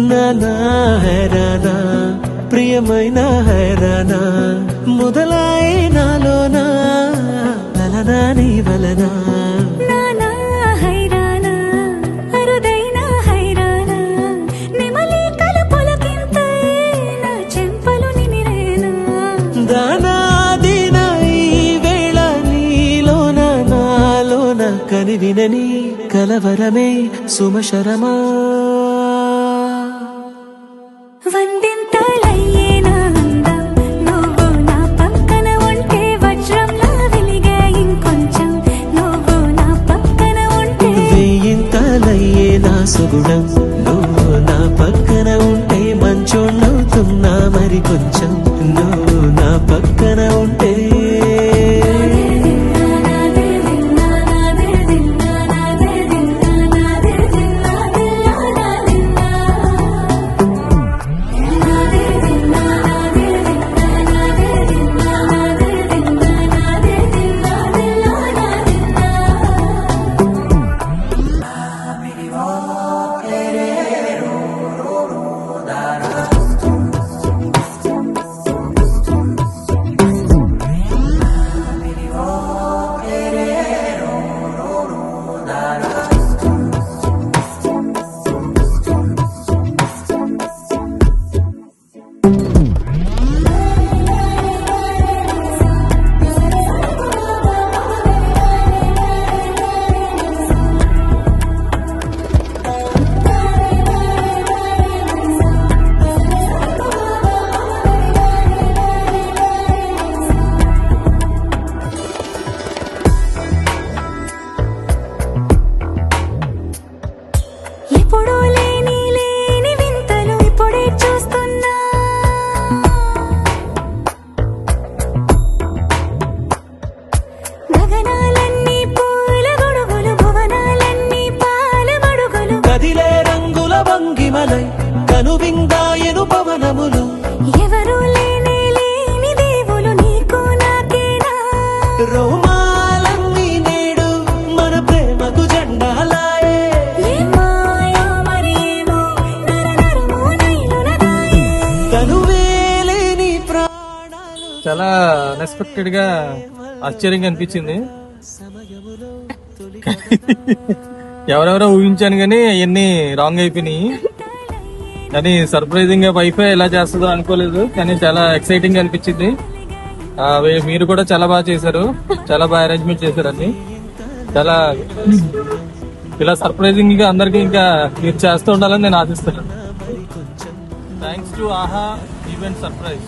నానా హైరానా ప్రియమైన హైరానా మొదలాయి నాలోనా లలనా నీ వలనా నానా హైరానా అరుదైన హైరానా నెమలి కలుపులకింతై నా చెంపలు నిమిరేనా దానాదిన ఈ వేళ నీలోన నాలోన కనివినని కలవరమే సుమశరమా వందింతలయ్యేనా అందం నువ్వు నా పక్కన ఉంటే వజ్రంలా వెలిగే ఇంకొంచెం నువ్వు నా పక్కన ఉంటే వెయ్యింతలయ్యే నా సుగుణం నువ్వు నా పక్కన ఉంటే మంచోణ్ణవుతున్నా మరి కొంచెం నువ్వు నా పక్కన ఉంటే ఎప్పుడూ లేని లేని వింతలు ఇప్పుడే చూస్తున్నా గగనాలన్నీ పూల గొడుగులు భువనాలన్నీ పాల మడుగులు కదిలే రంగుల భంగిమలై కనువిందాయను పవనములు ఎవరూ లేని లేని దేవులు నీకు నాకేనా రోమాలన్నీ నేడు మన ప్రేమకు జెండాలాయే ఏ మాయో మరేమో నరనరమో నైలునదాయే కనువేలేని ప్రాణాలు చాలా అన్ఎక్స్పెక్టెడ్ గా ఆశ్చర్యంగా అనిపించింది. ఎవరెవరో ఊహించాను కానీ అవన్నీ రాంగ్ అయిపోయినాయి. కానీ సర్ప్రైజింగ్ గా వైఫై ఎలా చేస్తుందో అనుకోలేదు, కానీ చాలా ఎక్సైటింగ్ గా అనిపించింది. మీరు కూడా చాలా బాగా చేశారు, చాలా బాగా అరేంజ్మెంట్ చేశారు అన్ని. చాలా ఇలా సర్ప్రైజింగ్ గా అందరికి ఇంకా మీరు చేస్తూ ఉండాలని నేను ఆశిస్తున్నాను. థ్యాంక్స్ టు ఆహా ఈవెంట్ సర్ప్రైజ్.